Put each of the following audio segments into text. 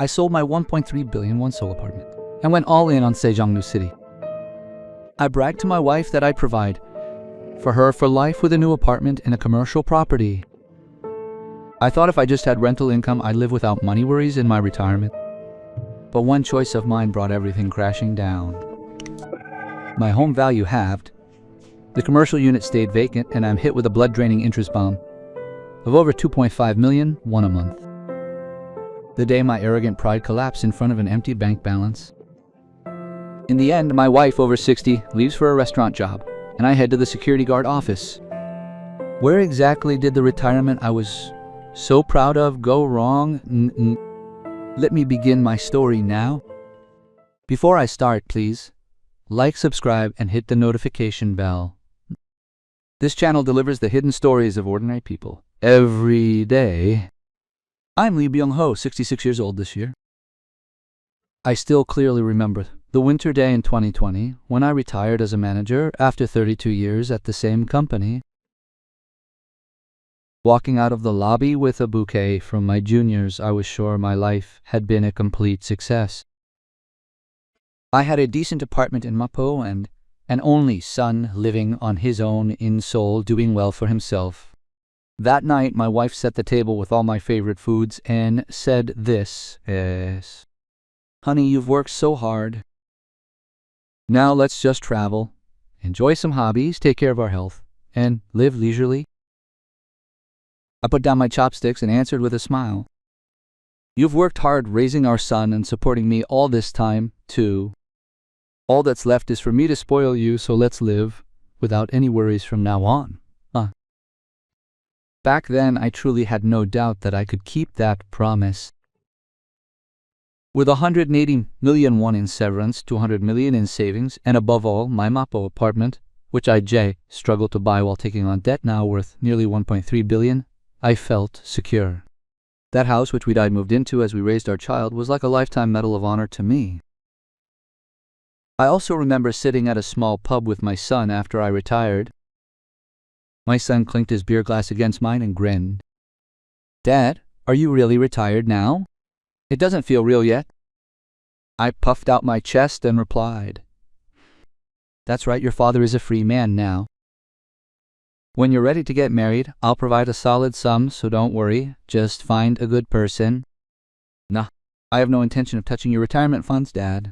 I sold my 1.3 billion one-soul apartment and went all in on Sejongnu City. I bragged to my wife that I'd provide for her for life with a new apartment in a commercial property. I thought if I just had rental income, I'd live without money worries in my retirement. But one choice of mine brought everything crashing down. My home value halved, the commercial unit stayed vacant, and I'm hit with a blood-draining interest bomb of over 2.5 million, one a month. The day my arrogant pride collapsed in front of an empty bank balance. In the end, my wife, over 60, leaves for a restaurant job, and I head to the security guard office. Where exactly did the retirement I was so proud of go wrong? Let me begin my story now. Before I start, please like, subscribe, and hit the notification bell. This channel delivers the hidden stories of ordinary people every day. I'm Lee Byung-ho, 66 years old this year. I still clearly remember the winter day in 2020 when I retired as a manager after 32 years at the same company. Walking out of the lobby with a bouquet from my juniors, I was sure my life had been a complete success. I had a decent apartment in Mapo and an only son living on his own in Seoul, doing well for himself. That night, my wife set the table with all my favorite foods and said this, "Yes, honey, you've worked so hard. Now let's just travel, enjoy some hobbies, take care of our health, and live leisurely." I put down my chopsticks and answered with a smile, "You've worked hard raising our son and supporting me all this time, too. All that's left is for me to spoil you, so let's live without any worries from now on." Back then, I truly had no doubt that I could keep that promise. With 180 million won in severance, 200 million in savings, and above all, my Mapo apartment, which I struggled to buy while taking on debt now worth nearly 1.3 billion, I felt secure. That house, which I'd moved into as we raised our child, was like a lifetime medal of honor to me. I also remember sitting at a small pub with my son after I retired. My son clinked his beer glass against mine and grinned. "Dad, are you really retired now? It doesn't feel real yet." I puffed out my chest and replied, "That's right, your father is a free man now. When you're ready to get married, I'll provide a solid sum, so don't worry. Just find a good person." "Nah, I have no intention of touching your retirement funds, Dad."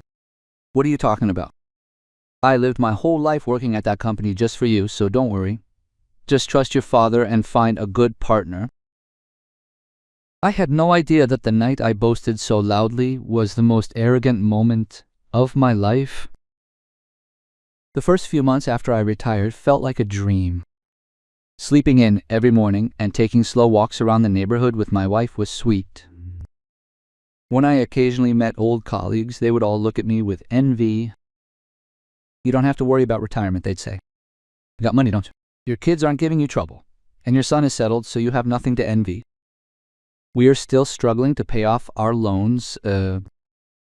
"What are you talking about? I lived my whole life working at that company just for you, so don't worry. Just trust your father and find a good partner." I had no idea that the night I boasted so loudly was the most arrogant moment of my life. The first few months after I retired felt like a dream. Sleeping in every morning and taking slow walks around the neighborhood with my wife was sweet. When I occasionally met old colleagues, they would all look at me with envy. "You don't have to worry about retirement," they'd say. "You got money, don't you? Your kids aren't giving you trouble, and your son is settled, so you have nothing to envy. We are still struggling to pay off our loans."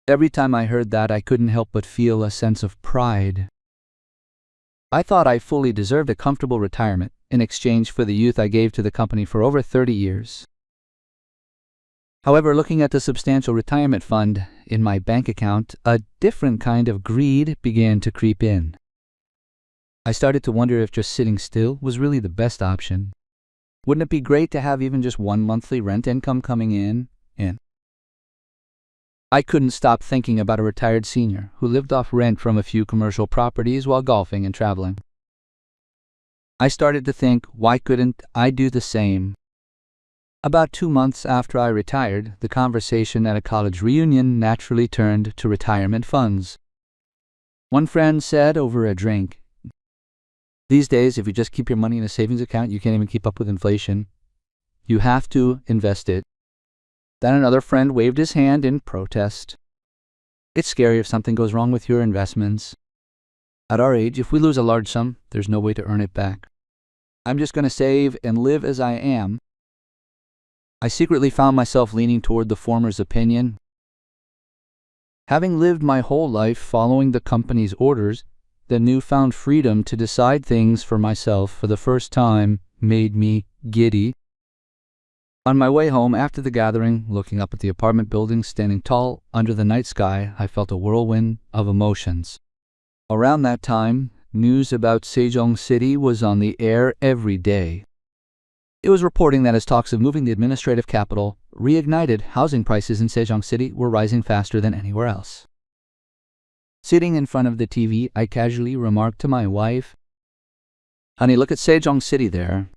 Every time I heard that, I couldn't help but feel a sense of pride. I thought I fully deserved a comfortable retirement in exchange for the youth I gave to the company for over 30 years. However, looking at the substantial retirement fund in my bank account, a different kind of greed began to creep in. I started to wonder if just sitting still was really the best option. Wouldn't it be great to have even just one monthly rent income coming in? I couldn't stop thinking about a retired senior who lived off rent from a few commercial properties while golfing and traveling. I started to think, why couldn't I do the same? About 2 months after I retired, the conversation at a college reunion naturally turned to retirement funds. One friend said over a drink, "These days, if you just keep your money in a savings account, you can't even keep up with inflation. You have to invest it." Then another friend waved his hand in protest. "It's scary if something goes wrong with your investments. At our age, if we lose a large sum, there's no way to earn it back. I'm just going to save and live as I am." I secretly found myself leaning toward the former's opinion. Having lived my whole life following the company's orders, the newfound freedom to decide things for myself for the first time made me giddy. On my way home after the gathering, looking up at the apartment building standing tall under the night sky, I felt a whirlwind of emotions. Around that time, news about Sejong City was on the air every day. It was reporting that as talks of moving the administrative capital reignited, housing prices in Sejong City were rising faster than anywhere else. Sitting in front of the TV, I casually remarked to my wife, "Honey, look at Sejong City there.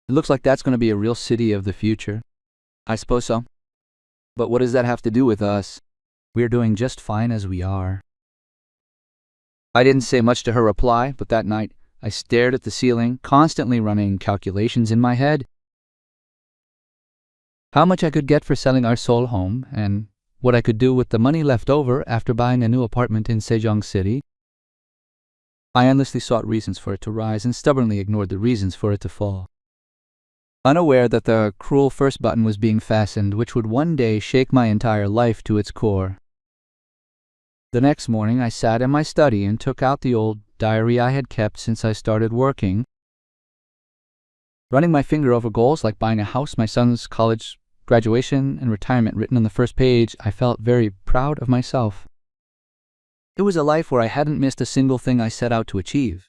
It looks like that's going to be a real city of the future." "I suppose so. But what does that have to do with us? We're doing just fine as we are." I didn't say much to her reply, but that night I stared at the ceiling, constantly running calculations in my head. How much I could get for selling our Seoul home, and what I could do with the money left over after buying a new apartment in Sejong City. I endlessly sought reasons for it to rise and stubbornly ignored the reasons for it to fall, unaware that the cruel first button was being fastened, which would one day shake my entire life to its core. The next morning, I sat in my study and took out the old diary I had kept since I started working. Running my finger over goals like buying a house, my son's college graduation, and retirement written on the first page, I felt very proud of myself. It was a life where I hadn't missed a single thing I set out to achieve.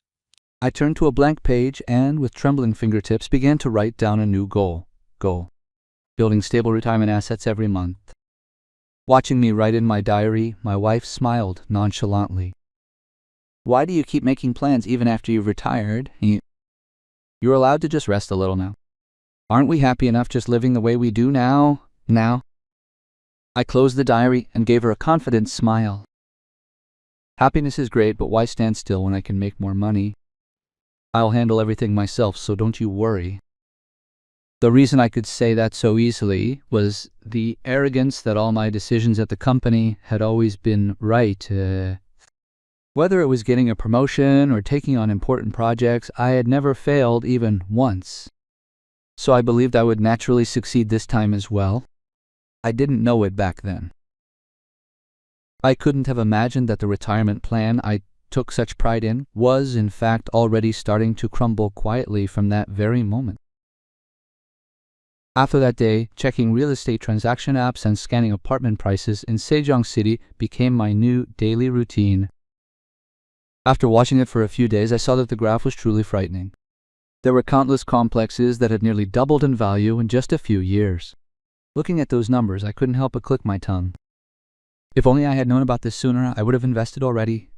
I turned to a blank page and, with trembling fingertips, began to write down a new goal. Building stable retirement assets every month. Watching me write in my diary, my wife smiled nonchalantly. "Why do you keep making plans even after you've retired? You're allowed to just rest a little now. Aren't we happy enough just living the way we do now? I closed the diary and gave her a confident smile. "Happiness is great, but why stand still when I can make more money? I'll handle everything myself, so don't you worry." The reason I could say that so easily was the arrogance that all my decisions at the company had always been right. Whether it was getting a promotion or taking on important projects, I had never failed even once. So I believed I would naturally succeed this time as well. I didn't know it back then. I couldn't have imagined that the retirement plan I took such pride in was, in fact, already starting to crumble quietly from that very moment. After that day, checking real estate transaction apps and scanning apartment prices in Sejong City became my new daily routine. After watching it for a few days, I saw that the graph was truly frightening. There were countless complexes that had nearly doubled in value in just a few years. Looking at those numbers, I couldn't help but click my tongue. If only I had known about this sooner, I would have invested already.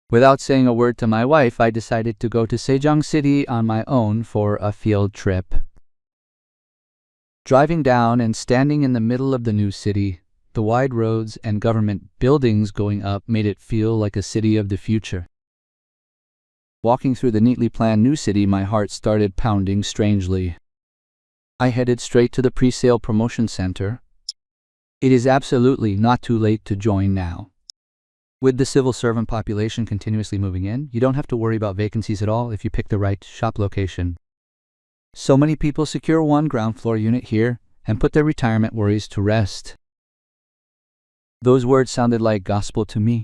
Without saying a word to my wife, I decided to go to Sejong City on my own for a field trip. Driving down and standing in the middle of the new city, the wide roads and government buildings going up made it feel like a city of the future. Walking through the neatly planned new city, my heart started pounding strangely. I headed straight to the pre-sale promotion center. It is absolutely not too late to join now. With the civil servant population continuously moving in, you don't have to worry about vacancies at all if you pick the right shop location. So many people secure one ground floor unit here and put their retirement worries to rest. Those words sounded like gospel to me.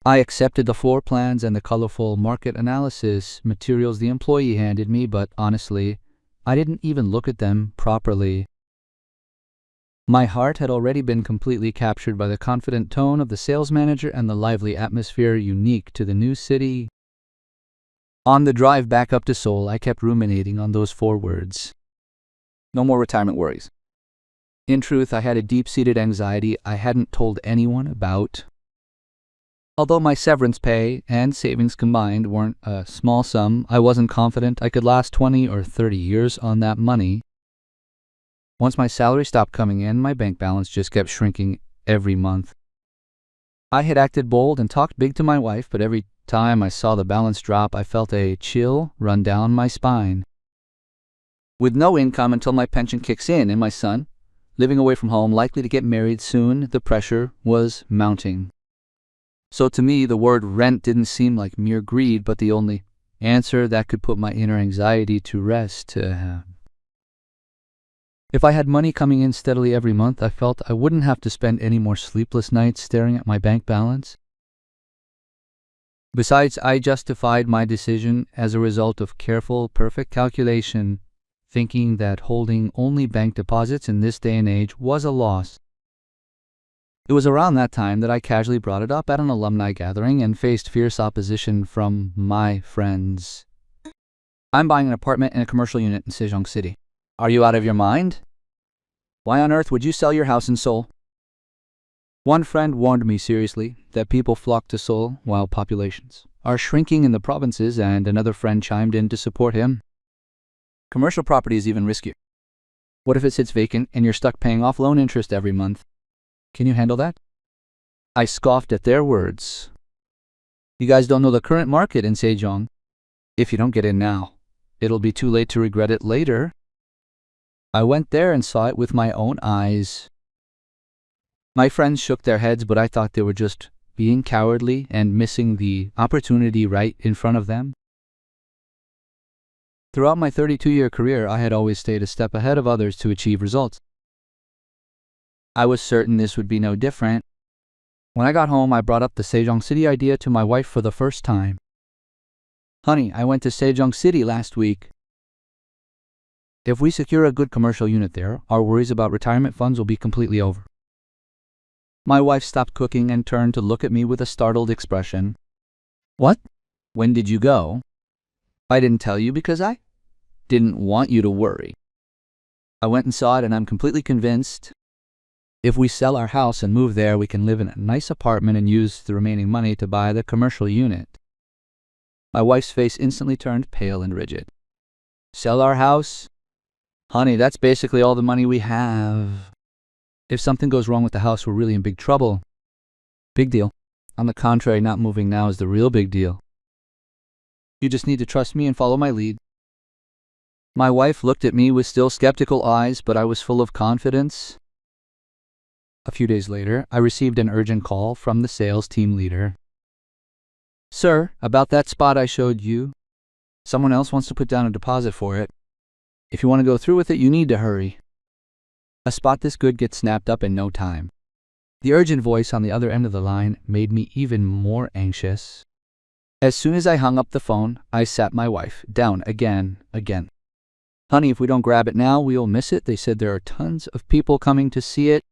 I accepted the floor plans and the colorful market analysis materials the employee handed me, but honestly, I didn't even look at them properly. My heart had already been completely captured by the confident tone of the sales manager and the lively atmosphere unique to the new city. On the drive back up to Seoul, I kept ruminating on those 4 words. No more retirement worries. In truth, I had a deep-seated anxiety I hadn't told anyone about. Although my severance pay and savings combined weren't a small sum, I wasn't confident I could last 20 or 30 years on that money. Once my salary stopped coming in, my bank balance just kept shrinking every month. I had acted bold and talked big to my wife, but every time I saw the balance drop, I felt a chill run down my spine. With no income until my pension kicks in and my son, living away from home, likely to get married soon, the pressure was mounting. So to me, the word rent didn't seem like mere greed, but the only answer that could put my inner anxiety to rest. If I had money coming in steadily every month, I felt I wouldn't have to spend any more sleepless nights staring at my bank balance. Besides, I justified my decision as a result of careful, perfect calculation. thinking that holding only bank deposits in this day and age was a loss. It was around that time that I casually brought it up at an alumni gathering and faced fierce opposition from my friends. I'm buying an apartment in a commercial unit in Sejong City. Are you out of your mind? Why on earth would you sell your house in Seoul? One friend warned me seriously that people flock to Seoul while populations are shrinking in the provinces, and another friend chimed in to support him. Commercial property is even riskier. What if it sits vacant and you're stuck paying off loan interest every month? Can you handle that? I scoffed at their words. You guys don't know the current market in Sejong. If you don't get in now, it'll be too late to regret it later. I went there and saw it with my own eyes. My friends shook their heads, but I thought they were just being cowardly and missing the opportunity right in front of them. Throughout my 32-year career, I had always stayed a step ahead of others to achieve results. I was certain this would be no different. When I got home, I brought up the Sejong City idea to my wife for the first time. Honey, I went to Sejong City last week. If we secure a good commercial unit there, our worries about retirement funds will be completely over. My wife stopped cooking and turned to look at me with a startled expression. What? When did you go? I didn't tell you because I didn't want you to worry. I went and saw it, and I'm completely convinced if we sell our house and move there, we can live in a nice apartment and use the remaining money to buy the commercial unit. My wife's face instantly turned pale and rigid. Sell our house? Honey, that's basically all the money we have. If something goes wrong with the house, we're really in big trouble. Big deal. On the contrary, not moving now is the real big deal. You just need to trust me and follow my lead. My wife looked at me with still skeptical eyes, but I was full of confidence. A few days later, I received an urgent call from the sales team leader. Sir, about that spot I showed you, someone else wants to put down a deposit for it. If you want to go through with it, you need to hurry. A spot this good gets snapped up in no time. The urgent voice on the other end of the line made me even more anxious. As soon as I hung up the phone, I sat my wife down again. Honey, if we don't grab it now, we'll miss it. They said there are tons of people coming to see it.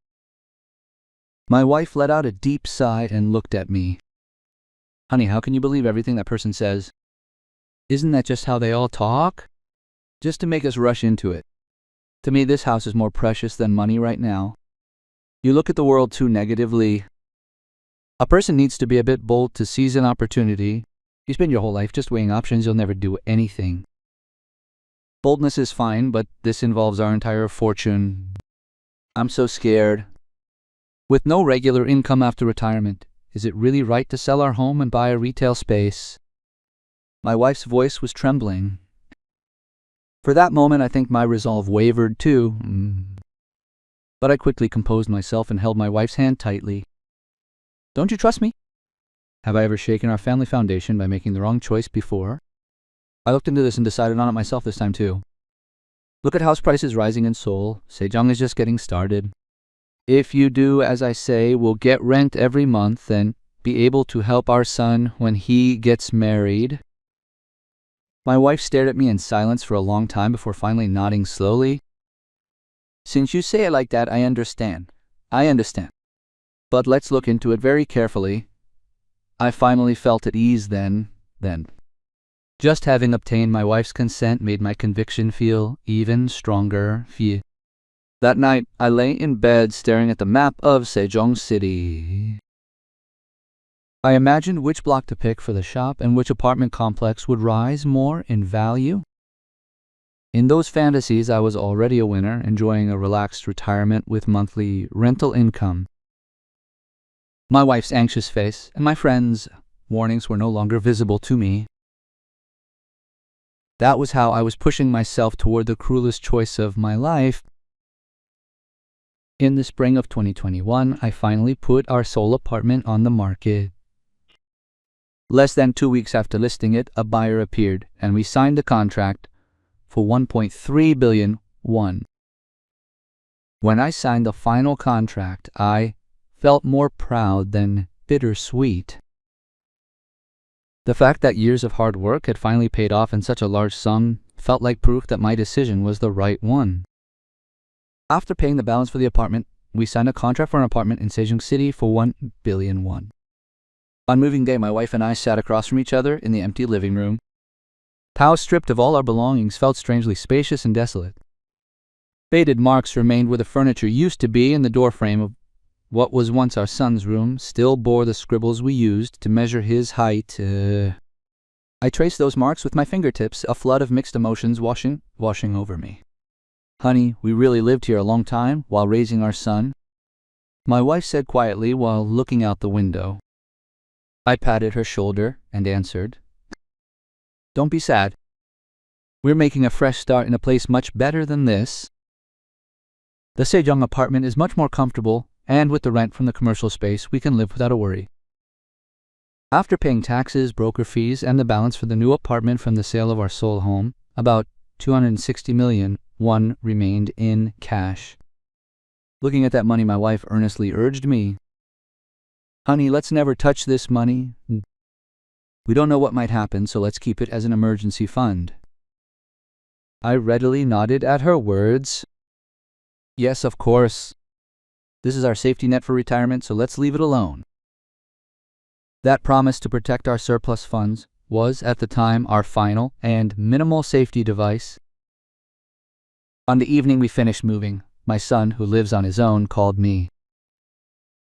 My wife let out a deep sigh and looked at me. Honey, how can you believe everything that person says? Isn't that just how they all talk? Just to make us rush into it. To me, this house is more precious than money right now. You look at the world too negatively. A person needs to be a bit bold to seize an opportunity. You spend your whole life just weighing options, you'll never do anything. Boldness is fine, but this involves our entire fortune. I'm so scared. With no regular income after retirement, is it really right to sell our home and buy a retail space? My wife's voice was trembling. For that moment, I think my resolve wavered too. But I quickly composed myself and held my wife's hand tightly. Don't you trust me? Have I ever shaken our family foundation by making the wrong choice before? I looked into this and decided on it myself this time too. Look at house prices rising in Seoul. Sejong is just getting started. If you do as I say, we'll get rent every month and be able to help our son when he gets married. My wife stared at me in silence for a long time before finally nodding slowly. Since you say it like that, I understand. But let's look into it very carefully. I finally felt at ease then. Just having obtained my wife's consent made my conviction feel even stronger. That night, I lay in bed staring at the map of Sejong City. I imagined which block to pick for the shop and which apartment complex would rise more in value. In those fantasies, I was already a winner, enjoying a relaxed retirement with monthly rental income. My wife's anxious face and my friends' warnings were no longer visible to me. That was how I was pushing myself toward the cruelest choice of my life. In the spring of 2021, I finally put our Seoul apartment on the market. Less than 2 weeks after listing it, a buyer appeared, and we signed the contract for 1.3 billion won. When I signed the final contract, I felt more proud than bittersweet. The fact that years of hard work had finally paid off in such a large sum felt like proof that my decision was the right one. After paying the balance for the apartment, we signed a contract for an apartment in Sejong City for 1 billion won. On moving day, my wife and I sat across from each other in the empty living room. The house, stripped of all our belongings, felt strangely spacious and desolate. Faded marks remained where the furniture used to be, and the doorframe of what was once our son's room still bore the scribbles we used to measure his height. I traced those marks with my fingertips, a flood of mixed emotions washing over me. "Honey, we really lived here a long time while raising our son," my wife said quietly while looking out the window. I patted her shoulder and answered, "Don't be sad. We're making a fresh start in a place much better than this. The Sejong apartment is much more comfortable, and with the rent from the commercial space, we can live without a worry." After paying taxes, broker fees, and the balance for the new apartment from the sale of our sole home, about 260 million won remained in cash. Looking at that money, my wife earnestly urged me, "Honey, let's never touch this money. We don't know what might happen, so let's keep it as an emergency fund." I readily nodded at her words. "Yes, of course. This is our safety net for retirement, so let's leave it alone." That promise to protect our surplus funds was, at the time, our final and minimal safety device. On the evening we finished moving, my son, who lives on his own, called me.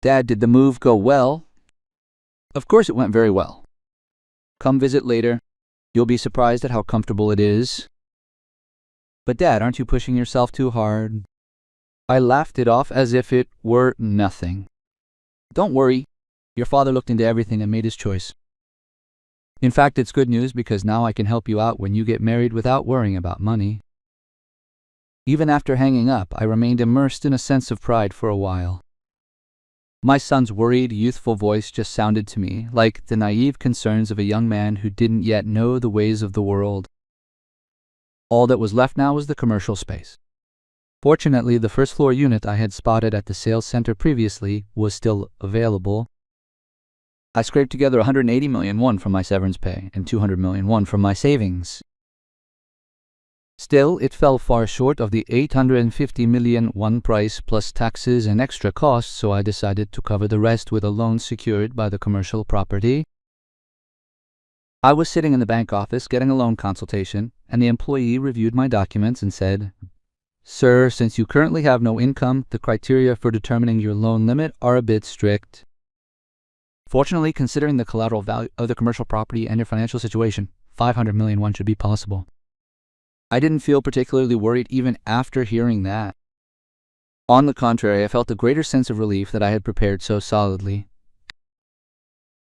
"Dad, did the move go well?" "Of course it went very well. Come visit later. You'll be surprised at how comfortable it is." "But Dad, aren't you pushing yourself too hard?" I laughed it off as if it were nothing. "Don't worry. Your father looked into everything and made his choice. In fact, it's good news because now I can help you out when you get married without worrying about money." Even after hanging up, I remained immersed in a sense of pride for a while. My son's worried, youthful voice just sounded to me like the naive concerns of a young man who didn't yet know the ways of the world. All that was left now was the commercial space. Fortunately, the first-floor unit I had spotted at the sales center previously was still available. I scraped together 180 million won from my severance pay and 200 million won from my savings. Still, it fell far short of the 850 million won price plus taxes and extra costs, so I decided to cover the rest with a loan secured by the commercial property. I was sitting in the bank office getting a loan consultation, and the employee reviewed my documents and said, "Sir, since you currently have no income, the criteria for determining your loan limit are a bit strict. Fortunately, considering the collateral value of the commercial property and your financial situation, 500 million won should be possible." I didn't feel particularly worried even after hearing that. On the contrary, I felt a greater sense of relief that I had prepared so solidly.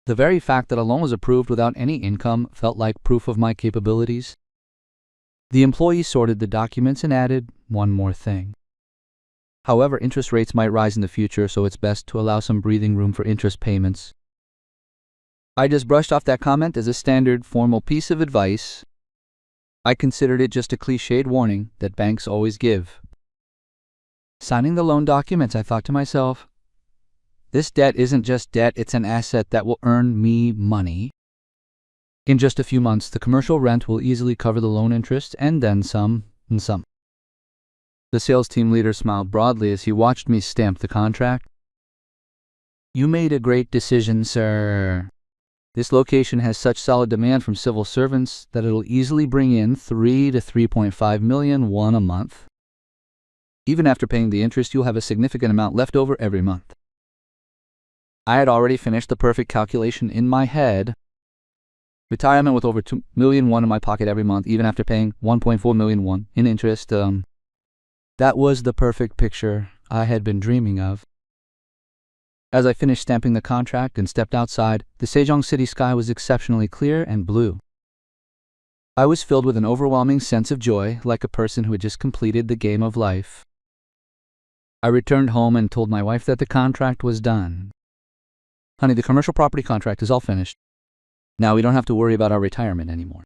The very fact that a loan was approved without any income felt like proof of my capabilities. The employee sorted the documents and added one more thing. However, interest rates might rise in the future, so it's best to allow some breathing room for interest payments. I just brushed off that comment as a standard, formal piece of advice. I considered it just a cliched warning that banks always give. Signing the loan documents, I thought to myself, this debt isn't just debt, it's an asset that will earn me money. In just a few months, the commercial rent will easily cover the loan interest and then some and some. The sales team leader smiled broadly as he watched me stamp the contract. "You made a great decision, sir. This location has such solid demand from civil servants that it'll easily bring in 3 to 3.5 million won a month. Even after paying the interest, you'll have a significant amount left over every month." I had already finished the perfect calculation in my head. Retirement with over 2 million won in my pocket every month, even after paying 1.4 million won in interest. That was the perfect picture I had been dreaming of. As I finished stamping the contract and stepped outside, the Sejong city sky was exceptionally clear and blue. I was filled with an overwhelming sense of joy, like a person who had just completed the game of life. I returned home and told my wife that the contract was done. "Honey, the commercial property contract is all finished. Now we don't have to worry about our retirement anymore."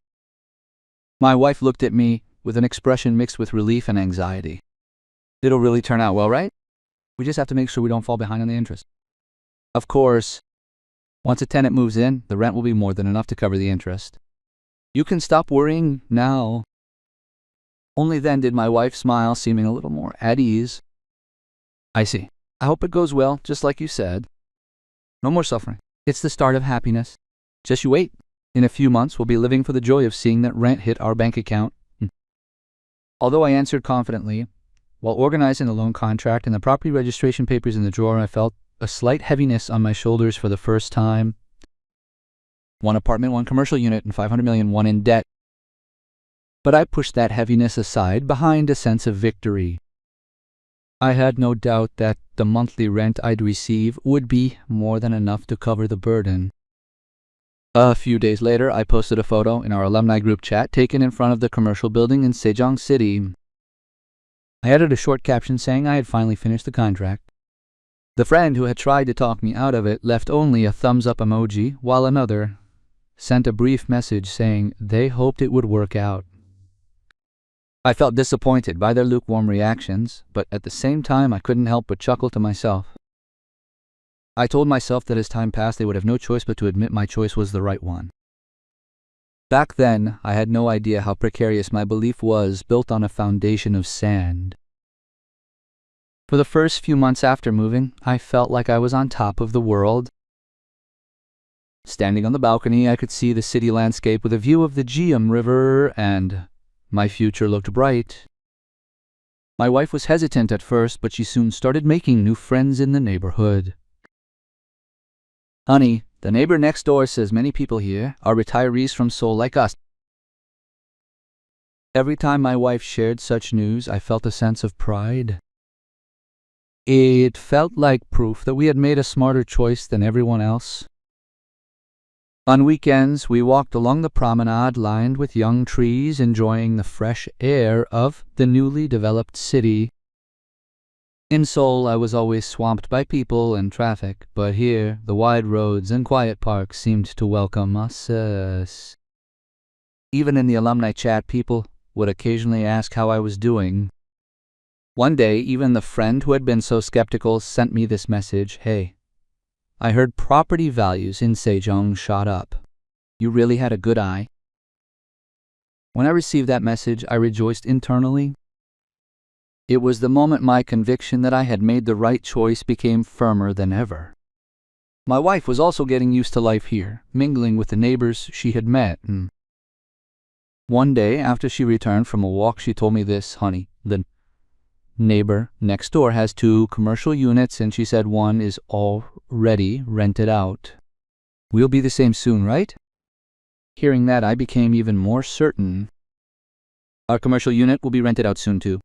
My wife looked at me with an expression mixed with relief and anxiety. "It'll really turn out well, right? We just have to make sure we don't fall behind on the interest." "Of course. Once a tenant moves in, the rent will be more than enough to cover the interest. You can stop worrying now." Only then did my wife smile, seeming a little more at ease. I see. I hope it goes well, just like you said. No more suffering. It's the start of happiness. Just you wait. In a few months, we'll be living for the joy of seeing that rent hit our bank account. Although I answered confidently, while organizing the loan contract and the property registration papers in the drawer, I felt a slight heaviness on my shoulders for the first time. 1 apartment, 1 commercial unit, and $500 million, 1 in debt. But I pushed that heaviness aside behind a sense of victory. I had no doubt that the monthly rent I'd receive would be more than enough to cover the burden. A few days later, I posted a photo in our alumni group chat taken in front of the commercial building in Sejong City. I added a short caption saying I had finally finished the contract. The friend who had tried to talk me out of it left only a thumbs-up emoji, while another sent a brief message saying they hoped it would work out. I felt disappointed by their lukewarm reactions, but at the same time I couldn't help but chuckle to myself. I told myself that as time passed they would have no choice but to admit my choice was the right one. Back then, I had no idea how precarious my belief was, built on a foundation of sand. For the first few months after moving, I felt like I was on top of the world. Standing on the balcony, I could see the city landscape with a view of the Geum River, and my future looked bright. My wife was hesitant at first, but she soon started making new friends in the neighborhood. Honey, the neighbor next door says many people here are retirees from Seoul like us. Every time my wife shared such news, I felt a sense of pride. It felt like proof that we had made a smarter choice than everyone else. On weekends, we walked along the promenade lined with young trees, enjoying the fresh air of the newly developed city. In Seoul, I was always swamped by people and traffic, but here, the wide roads and quiet parks seemed to welcome us. Even in the alumni chat, people would occasionally ask how I was doing. One day, even the friend who had been so skeptical sent me this message: "Hey, I heard property values in Sejong shot up. You really had a good eye." When I received that message, I rejoiced internally. It was the moment my conviction that I had made the right choice became firmer than ever. My wife was also getting used to life here, mingling with the neighbors she had met. One day, after she returned from a walk, she told me this: "Honey, the neighbor next door has 2 commercial units, and she said 1 is already rented out. We'll be the same soon, right?" Hearing that, I became even more certain. Our commercial unit will be rented out soon, too.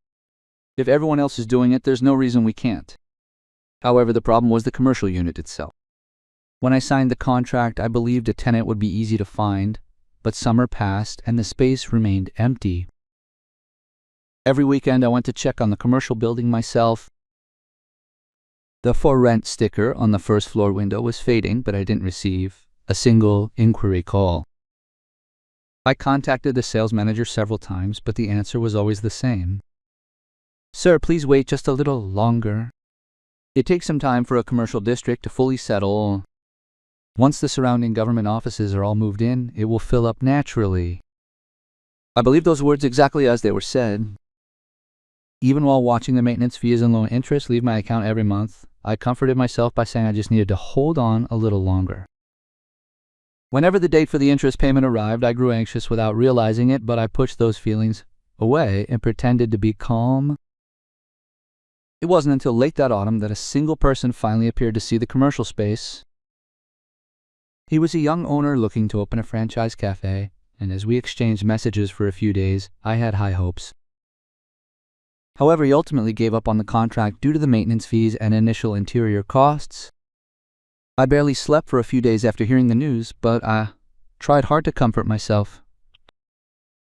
If everyone else is doing it, there's no reason we can't. However, the problem was the commercial unit itself. When I signed the contract, I believed a tenant would be easy to find, but summer passed and the space remained empty. Every weekend I went to check on the commercial building myself. The for rent sticker on the first floor window was fading, but I didn't receive a single inquiry call. I contacted the sales manager several times, but the answer was always the same: "Sir, please wait just a little longer. It takes some time for a commercial district to fully settle. Once the surrounding government offices are all moved in, it will fill up naturally." I believe those words exactly as they were said. Even while watching the maintenance fees and loan interest leave my account every month, I comforted myself by saying I just needed to hold on a little longer. Whenever the date for the interest payment arrived, I grew anxious without realizing it, but I pushed those feelings away and pretended to be calm. It wasn't until late that autumn that a single person finally appeared to see the commercial space. He was a young owner looking to open a franchise cafe, and as we exchanged messages for a few days, I had high hopes. However, he ultimately gave up on the contract due to the maintenance fees and initial interior costs. I barely slept for a few days after hearing the news, but I tried hard to comfort myself.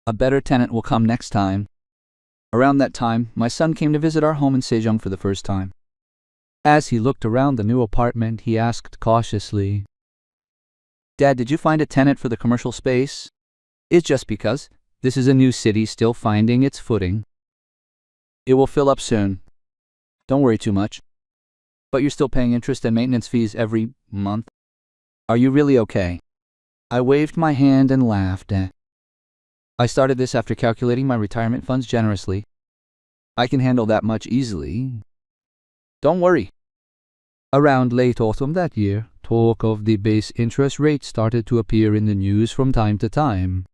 A better tenant will come next time. Around that time, my son came to visit our home in Sejong for the first time. As he looked around the new apartment, he asked cautiously, "Dad, did you find a tenant for the commercial space?" "It's just because this is a new city still finding its footing. It will fill up soon. Don't worry too much. But you're still paying interest and maintenance fees every month. Are you really okay?" I waved my hand and laughed. I started this after calculating my retirement funds generously. I can handle that much easily. Don't worry. Around late autumn that year, talk of the base interest rate started to appear in the news from time to time.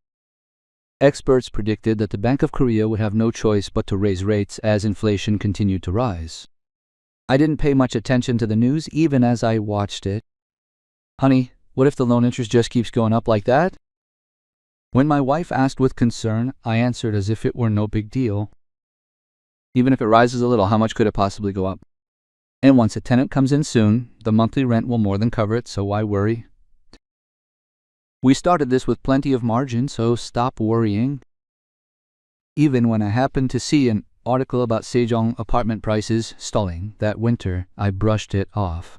Experts predicted that the Bank of Korea would have no choice but to raise rates as inflation continued to rise. I didn't pay much attention to the news even as I watched it. Honey, what if the loan interest just keeps going up like that? When my wife asked with concern, I answered as if it were no big deal. Even if it rises a little, how much could it possibly go up? And once a tenant comes in soon, the monthly rent will more than cover it, so why worry? We started this with plenty of margin, so stop worrying. Even when I happened to see an article about Sejong apartment prices stalling that winter, I brushed it off.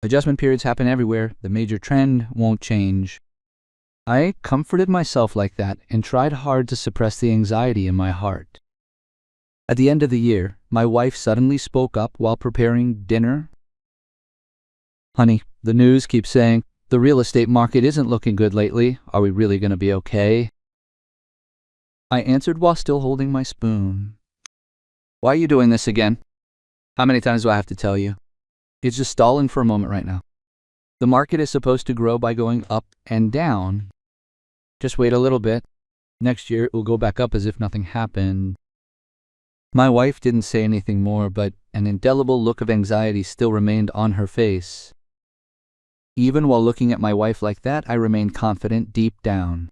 Adjustment periods happen everywhere. The major trend won't change. I comforted myself like that and tried hard to suppress the anxiety in my heart. At the end of the year, my wife suddenly spoke up while preparing dinner. Honey, the news keeps saying, the real estate market isn't looking good lately. Are we really going to be okay? I answered while still holding my spoon. Why are you doing this again? How many times do I have to tell you? It's just stalling for a moment right now. The market is supposed to grow by going up and down. Just wait a little bit. Next year it will go back up as if nothing happened. My wife didn't say anything more, but an indelible look of anxiety still remained on her face. Even while looking at my wife like that, I remained confident deep down.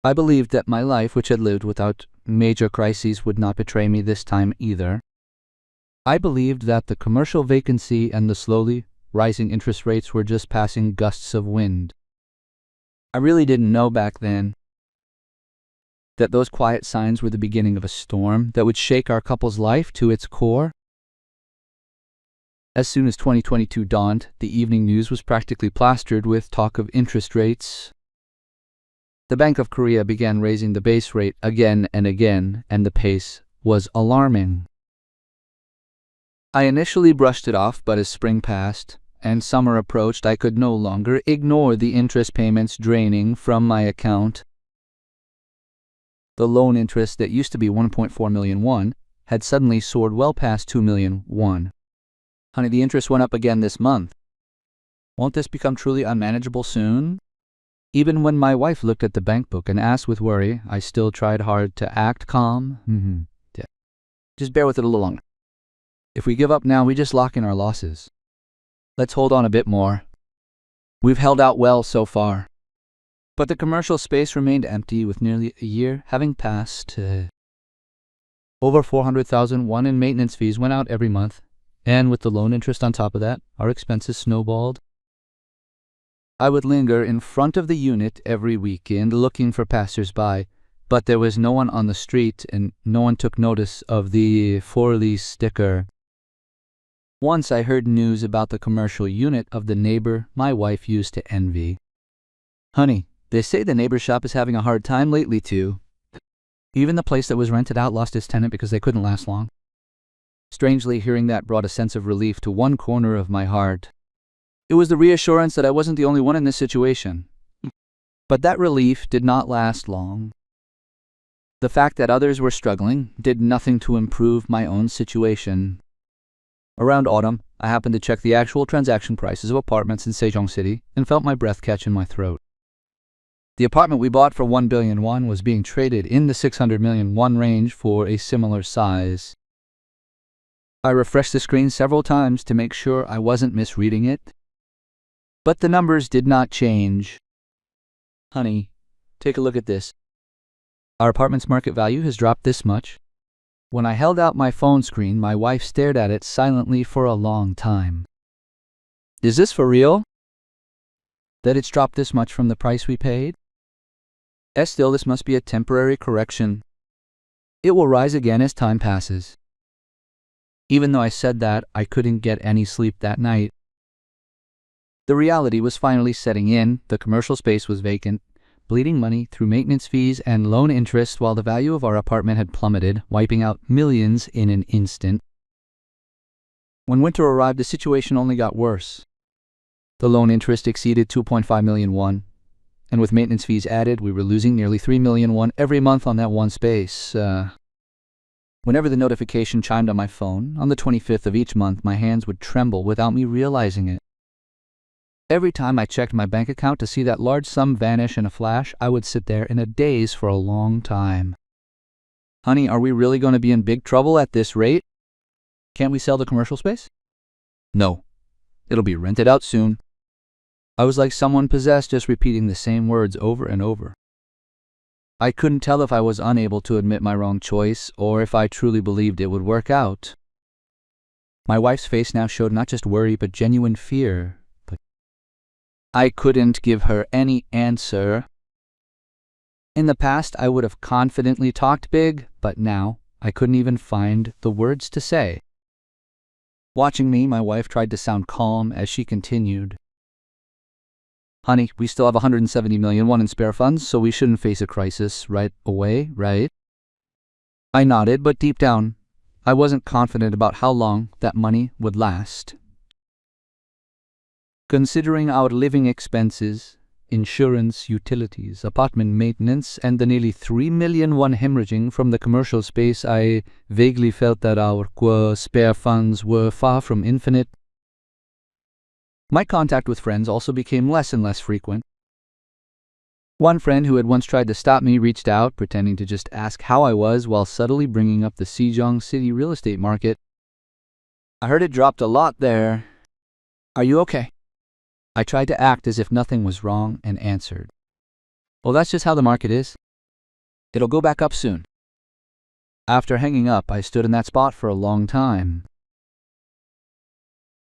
I believed that my life, which had lived without major crises, would not betray me this time either. I believed that the commercial vacancy and the slowly rising interest rates were just passing gusts of wind. I really didn't know back then that those quiet signs were the beginning of a storm that would shake our couple's life to its core. As soon as 2022 dawned, the evening news was practically plastered with talk of interest rates. The Bank of Korea began raising the base rate again and again, and the pace was alarming. I initially brushed it off, but as spring passed and summer approached, I could no longer ignore the interest payments draining from my account. The loan interest that used to be 1.4 million won had suddenly soared well past 2 million won. Honey, the interest went up again this month. Won't this become truly unmanageable soon? Even when my wife looked at the bank book and asked with worry, I still tried hard to act calm. Just bear with it a little longer. If we give up now, we just lock in our losses. Let's hold on a bit more. We've held out well so far. But the commercial space remained empty with nearly a year having passed. Over 400,000 won in maintenance fees went out every month, and with the loan interest on top of that, our expenses snowballed. I would linger in front of the unit every weekend looking for passers-by, but there was no one on the street and no one took notice of the for lease sticker. Once I heard news about the commercial unit of the neighbor my wife used to envy. Honey, they say the neighbor's shop is having a hard time lately too. Even the place that was rented out lost its tenant because they couldn't last long. Strangely, hearing that brought a sense of relief to one corner of my heart. It was the reassurance that I wasn't the only one in this situation. But that relief did not last long. The fact that others were struggling did nothing to improve my own situation. Around autumn, I happened to check the actual transaction prices of apartments in Sejong City and felt my breath catch in my throat. The apartment we bought for 1 billion won was being traded in the 600 million won range for a similar size. I refreshed the screen several times to make sure I wasn't misreading it. But the numbers did not change. Honey, take a look at this. Our apartment's market value has dropped this much. When I held out my phone screen, my wife stared at it silently for a long time. Is this for real? That it's dropped this much from the price we paid? Still, this must be a temporary correction. It will rise again as time passes. Even though I said that, I couldn't get any sleep that night. The reality was finally setting in. The commercial space was vacant, bleeding money through maintenance fees and loan interest while the value of our apartment had plummeted, wiping out millions in an instant. When winter arrived, the situation only got worse. The loan interest exceeded 2.5 million won. And with maintenance fees added, we were losing nearly 3 million won every month on that one space. Whenever the notification chimed on my phone, on the 25th of each month, my hands would tremble without me realizing it. Every time I checked my bank account to see that large sum vanish in a flash, I would sit there in a daze for a long time. Honey, are we really going to be in big trouble at this rate? Can't we sell the commercial space? No. It'll be rented out soon. I was like someone possessed, just repeating the same words over and over. I couldn't tell if I was unable to admit my wrong choice or if I truly believed it would work out. My wife's face now showed not just worry but genuine fear. But I couldn't give her any answer. In the past, I would have confidently talked big, but now I couldn't even find the words to say. Watching me, my wife tried to sound calm as she continued. Honey, we still have 170 million won in spare funds, so we shouldn't face a crisis right away, right? I nodded, but deep down, I wasn't confident about how long that money would last. Considering our living expenses, insurance, utilities, apartment maintenance, and the nearly 3 million won hemorrhaging from the commercial space, I vaguely felt that our spare funds were far from infinite. My contact with friends also became less and less frequent. One friend who had once tried to stop me reached out, pretending to just ask how I was while subtly bringing up the Sejong City real estate market. I heard it dropped a lot there. Are you okay? I tried to act as if nothing was wrong and answered, well, that's just how the market is. It'll go back up soon. After hanging up, I stood in that spot for a long time.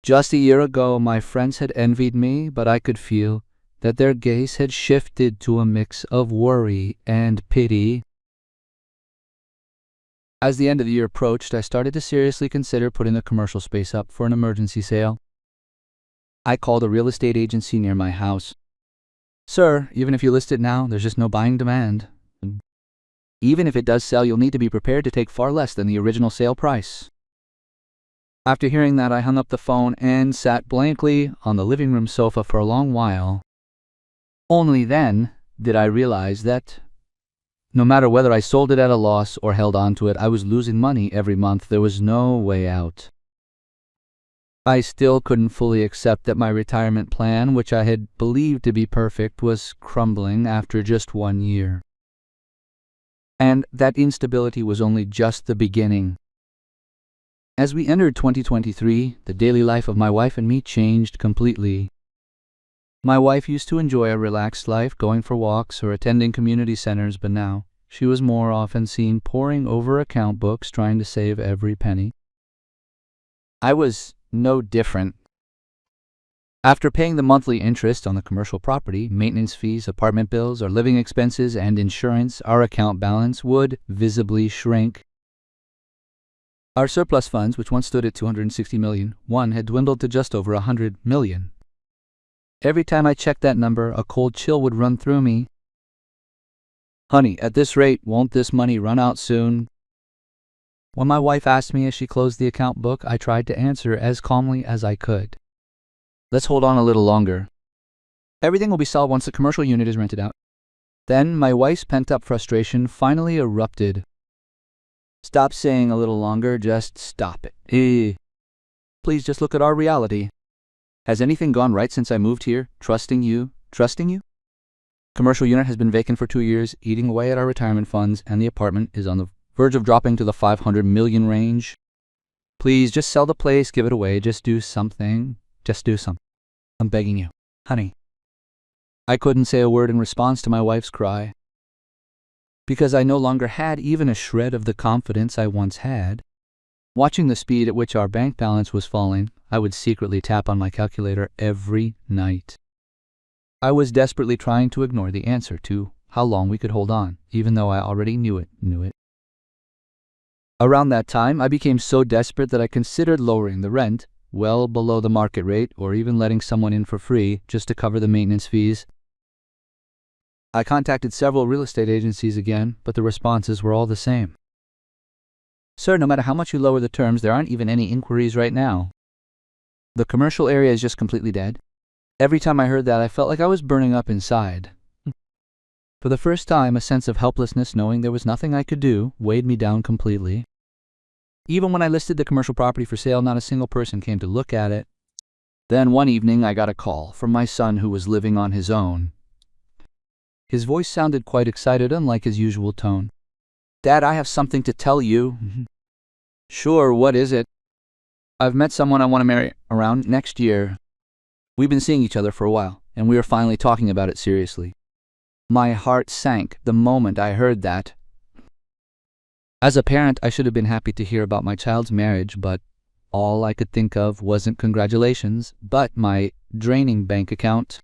Just a year ago, my friends had envied me, but I could feel that their gaze had shifted to a mix of worry and pity. As the end of the year approached, I started to seriously consider putting the commercial space up for an emergency sale. I called a real estate agency near my house. Sir, even if you list it now, there's just no buying demand. Even if it does sell, you'll need to be prepared to take far less than the original sale price. After hearing that, I hung up the phone and sat blankly on the living room sofa for a long while. Only then did I realize that no matter whether I sold it at a loss or held on to it, I was losing money every month. There was no way out. I still couldn't fully accept that my retirement plan, which I had believed to be perfect, was crumbling after just 1 year. And that instability was only just the beginning. As we entered 2023, the daily life of my wife and me changed completely. My wife used to enjoy a relaxed life, going for walks or attending community centers, but now she was more often seen poring over account books, trying to save every penny. I was no different. After paying the monthly interest on the commercial property, maintenance fees, apartment bills, our living expenses, and insurance, our account balance would visibly shrink. Our surplus funds, which once stood at 260 million, had dwindled to just over 100 million. Every time I checked that number, a cold chill would run through me. Honey, at this rate, won't this money run out soon? When my wife asked me as she closed the account book, I tried to answer as calmly as I could. Let's hold on a little longer. Everything will be solved once the commercial unit is rented out. Then my wife's pent-up frustration finally erupted. Stop saying a little longer, just stop it. Please just look at our reality. Has anything gone right since I moved here? Trusting you? Commercial unit has been vacant for 2 years, eating away at our retirement funds, and the apartment is on the verge of dropping to the 500 million range. Please just sell the place, give it away, just do something. I'm begging you, honey. I couldn't say a word in response to my wife's cry, because I no longer had even a shred of the confidence I once had. Watching the speed at which our bank balance was falling, I would secretly tap on my calculator every night. I was desperately trying to ignore the answer to how long we could hold on, even though I already knew it. Around that time, I became so desperate that I considered lowering the rent well below the market rate, or even letting someone in for free just to cover the maintenance fees. I contacted several real estate agencies again, but the responses were all the same. Sir, no matter how much you lower the terms, there aren't even any inquiries right now. The commercial area is just completely dead. Every time I heard that, I felt like I was burning up inside. For the first time, a sense of helplessness, knowing there was nothing I could do, weighed me down completely. Even when I listed the commercial property for sale, not a single person came to look at it. Then one evening, I got a call from my son who was living on his own. His voice sounded quite excited, unlike his usual tone. "Dad, I have something to tell you." "Sure, what is it?" "I've met someone I want to marry around next year. We've been seeing each other for a while, and we are finally talking about it seriously." My heart sank the moment I heard that. As a parent, I should have been happy to hear about my child's marriage, but all I could think of wasn't congratulations, but my draining bank account.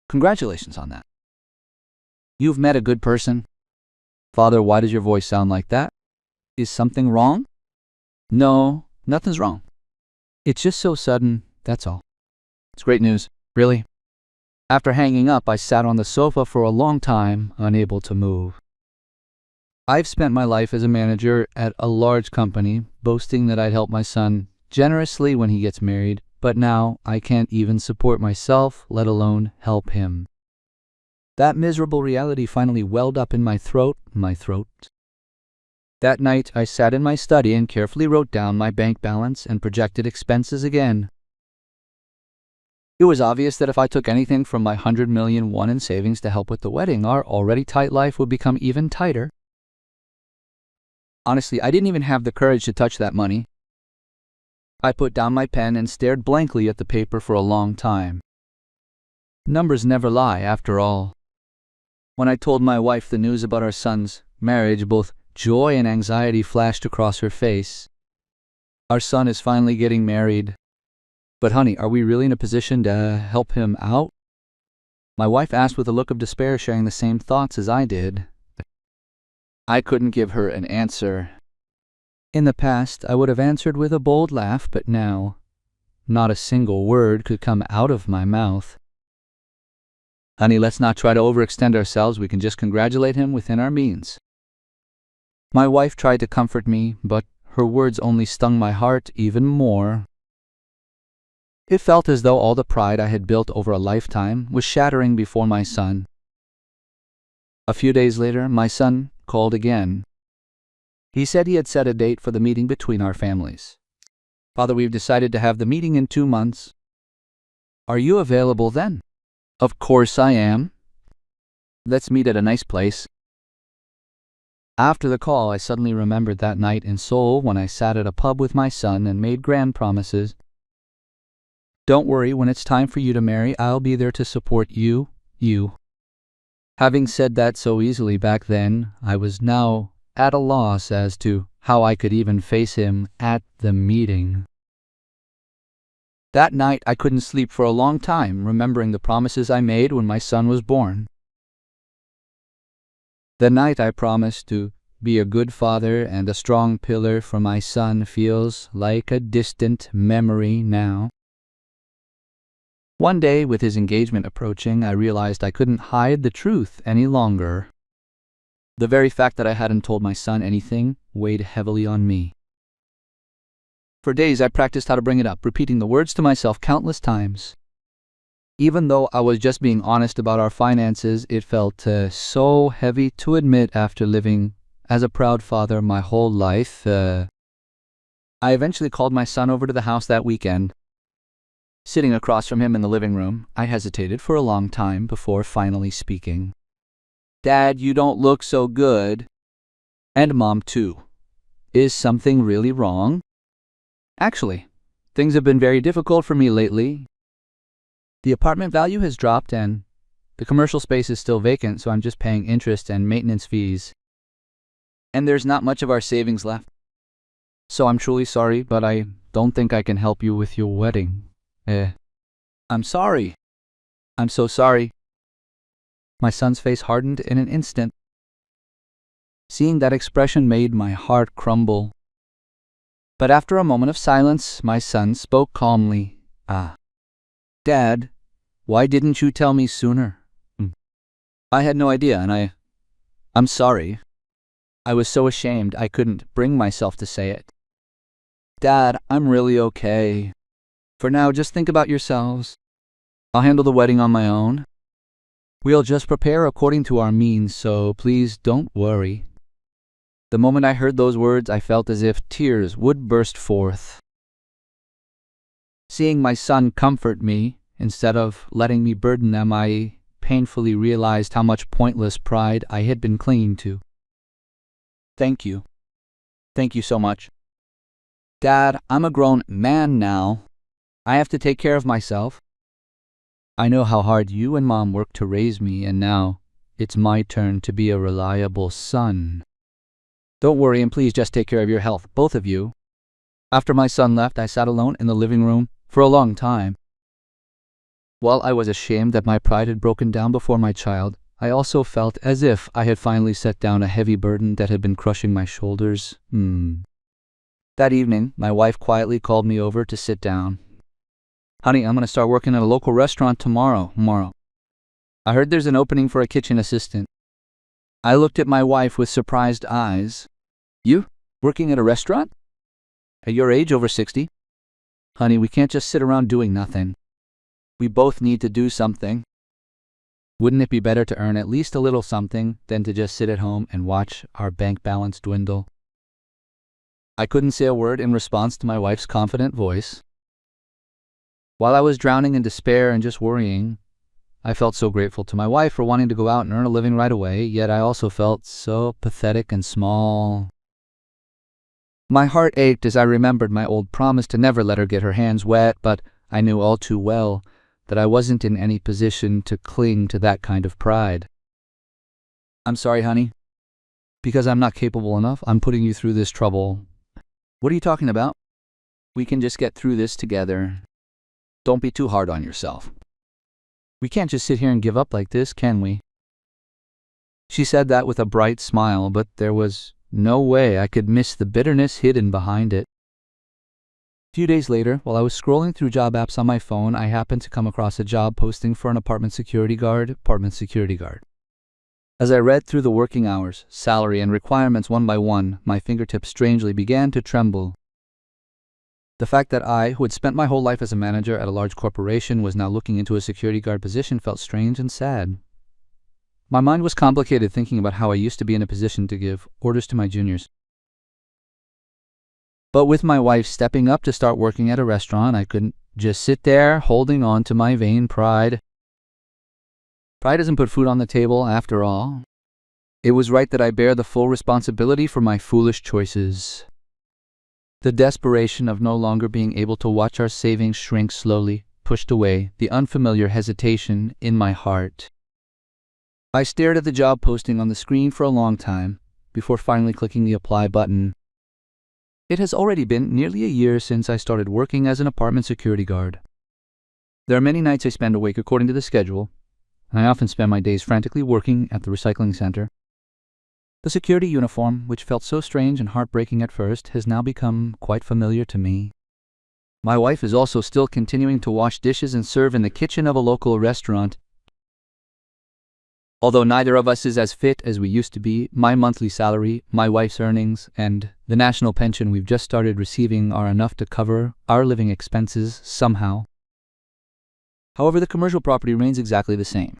"Congratulations on that. You've met a good person." "Father, why does your voice sound like that? Is something wrong?" "No, nothing's wrong. It's just so sudden, that's all." "It's great news, really." After hanging up, I sat on the sofa for a long time, unable to move. I've spent my life as a manager at a large company, boasting that I'd help my son generously when he gets married, but now I can't even support myself, let alone help him. That miserable reality finally welled up in my throat. That night, I sat in my study and carefully wrote down my bank balance and projected expenses again. It was obvious that if I took anything from my 100 million won in savings to help with the wedding, our already tight life would become even tighter. Honestly, I didn't even have the courage to touch that money. I put down my pen and stared blankly at the paper for a long time. Numbers never lie, after all. When I told my wife the news about our son's marriage, both joy and anxiety flashed across her face. Our son is finally getting married. But honey, are we really in a position to help him out? My wife asked with a look of despair, sharing the same thoughts as I did. I couldn't give her an answer. In the past, I would have answered with a bold laugh, but now, not a single word could come out of my mouth. "Honey, let's not try to overextend ourselves. We can just congratulate him within our means." My wife tried to comfort me, but her words only stung my heart even more. It felt as though all the pride I had built over a lifetime was shattering before my son. A few days later, my son called again. He said he had set a date for the meeting between our families. "Father, we've decided to have the meeting in 2 months. Are you available then?" "Of course I am. Let's meet at a nice place." After the call, I suddenly remembered that night in Seoul when I sat at a pub with my son and made grand promises. "Don't worry, when it's time for you to marry, I'll be there to support you. Having said that so easily back then, I was now at a loss as to how I could even face him at the meeting. That night, I couldn't sleep for a long time, remembering the promises I made when my son was born. The night I promised to be a good father and a strong pillar for my son feels like a distant memory now. One day, with his engagement approaching, I realized I couldn't hide the truth any longer. The very fact that I hadn't told my son anything weighed heavily on me. For days, I practiced how to bring it up, repeating the words to myself countless times. Even though I was just being honest about our finances, it felt so heavy to admit after living as a proud father my whole life. I eventually called my son over to the house that weekend. Sitting across from him in the living room, I hesitated for a long time before finally speaking. "Dad, you don't look so good. And Mom, too. Is something really wrong?" "Actually, things have been very difficult for me lately. The apartment value has dropped and the commercial space is still vacant, so I'm just paying interest and maintenance fees. And there's not much of our savings left. So I'm truly sorry, but I don't think I can help you with your wedding. I'm sorry. I'm so sorry." My son's face hardened in an instant. Seeing that expression made my heart crumble. But after a moment of silence, my son spoke calmly. "Dad, why didn't you tell me sooner?" "I had no idea, and I'm sorry. I was so ashamed I couldn't bring myself to say it." "Dad, I'm really okay. For now, just think about yourselves. I'll handle the wedding on my own." We'll just prepare according to our means, so please don't worry." The moment I heard those words, I felt as if tears would burst forth. Seeing my son comfort me, instead of letting me burden them, I painfully realized how much pointless pride I had been clinging to. "Thank you. Thank you so much. Dad, I'm a grown man now. I have to take care of myself. I know how hard you and Mom worked to raise me, and now it's my turn to be a reliable son. Don't worry, and please just take care of your health, both of you." After my son left, I sat alone in the living room for a long time. While I was ashamed that my pride had broken down before my child, I also felt as if I had finally set down a heavy burden that had been crushing my shoulders. That evening, my wife quietly called me over to sit down. "Honey, I'm going to start working at a local restaurant tomorrow. I heard there's an opening for a kitchen assistant." I looked at my wife with surprised eyes. "You? Working at a restaurant? At your age, over 60? Honey, we can't just sit around doing nothing. We both need to do something. Wouldn't it be better to earn at least a little something than to just sit at home and watch our bank balance dwindle?" I couldn't say a word in response to my wife's confident voice. While I was drowning in despair and just worrying, I felt so grateful to my wife for wanting to go out and earn a living right away, yet I also felt so pathetic and small. My heart ached as I remembered my old promise to never let her get her hands wet, but I knew all too well that I wasn't in any position to cling to that kind of pride. "I'm sorry, honey. Because I'm not capable enough, I'm putting you through this trouble." "What are you talking about? We can just get through this together. Don't be too hard on yourself. We can't just sit here and give up like this, can we?" She said that with a bright smile, but there was no way I could miss the bitterness hidden behind it. A few days later, while I was scrolling through job apps on my phone, I happened to come across a job posting for an apartment security guard. As I read through the working hours, salary, and requirements one by one, my fingertips strangely began to tremble. The fact that I, who had spent my whole life as a manager at a large corporation, was now looking into a security guard position felt strange and sad. My mind was complicated thinking about how I used to be in a position to give orders to my juniors. But with my wife stepping up to start working at a restaurant, I couldn't just sit there holding on to my vain pride. Pride doesn't put food on the table, after all. It was right that I bear the full responsibility for my foolish choices. The desperation of no longer being able to watch our savings shrink slowly pushed away the unfamiliar hesitation in my heart. I stared at the job posting on the screen for a long time before finally clicking the apply button. It has already been nearly a year since I started working as an apartment security guard. There are many nights I spend awake according to the schedule, and I often spend my days frantically working at the recycling center. The security uniform, which felt so strange and heartbreaking at first, has now become quite familiar to me. My wife is also still continuing to wash dishes and serve in the kitchen of a local restaurant. Although neither of us is as fit as we used to be, my monthly salary, my wife's earnings, and the national pension we've just started receiving are enough to cover our living expenses somehow. However, the commercial property remains exactly the same.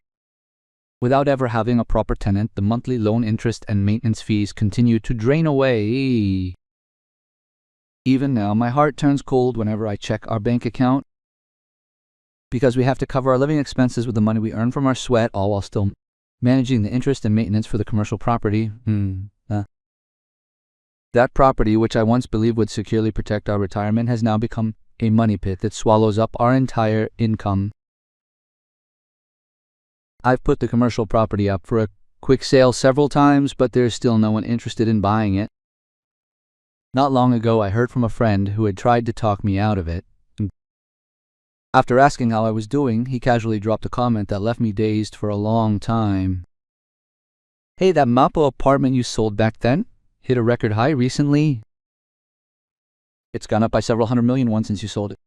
Without ever having a proper tenant, the monthly loan interest and maintenance fees continue to drain away. Even now, my heart turns cold whenever I check our bank account, because we have to cover our living expenses with the money we earn from our sweat, all while still managing the interest and maintenance for the commercial property. That property, which I once believed would securely protect our retirement, has now become a money pit that swallows up our entire income. I've put the commercial property up for a quick sale several times, but there's still no one interested in buying it. Not long ago, I heard from a friend who had tried to talk me out of it. After asking how I was doing, he casually dropped a comment that left me dazed for a long time. "Hey, that Mapo apartment you sold back then hit a record high recently. It's gone up by several $100 million since you sold it."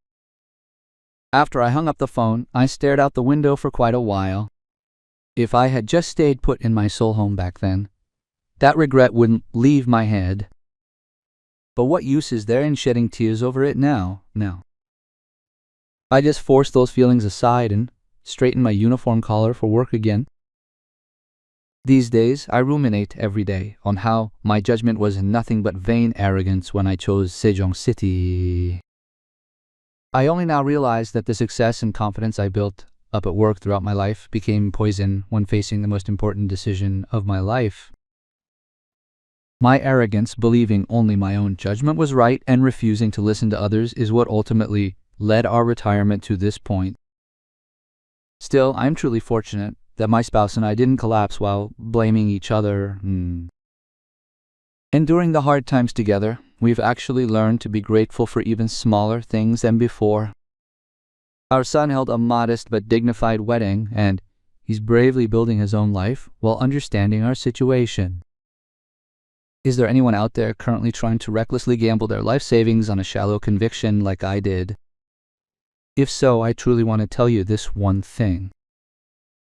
After I hung up the phone, I stared out the window for quite a while. If I had just stayed put in my soul home back then, that regret wouldn't leave my head. But what use is there in shedding tears over it now? I just forced those feelings aside and straightened my uniform collar for work again. These days, I ruminate every day on how my judgment was nothing but vain arrogance when I chose Sejong City. I only now realize that the success and confidence I built up at work throughout my life became poison when facing the most important decision of my life. My arrogance, believing only my own judgment was right and refusing to listen to others, is what ultimately led our retirement to this point. Still, I am truly fortunate that my spouse and I didn't collapse while blaming each other. Enduring the hard times together, we've actually learned to be grateful for even smaller things than before. Our son held a modest but dignified wedding, and he's bravely building his own life while understanding our situation. Is there anyone out there currently trying to recklessly gamble their life savings on a shallow conviction like I did? If so, I truly want to tell you this one thing.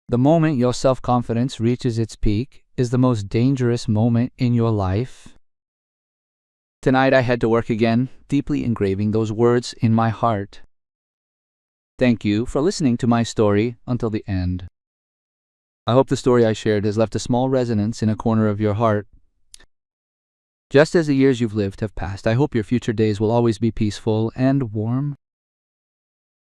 The moment your self-confidence reaches its peak is the most dangerous moment in your life. Tonight I head to work again, deeply engraving those words in my heart. Thank you for listening to my story until the end. I hope the story I shared has left a small resonance in a corner of your heart. Just as the years you've lived have passed, I hope your future days will always be peaceful and warm.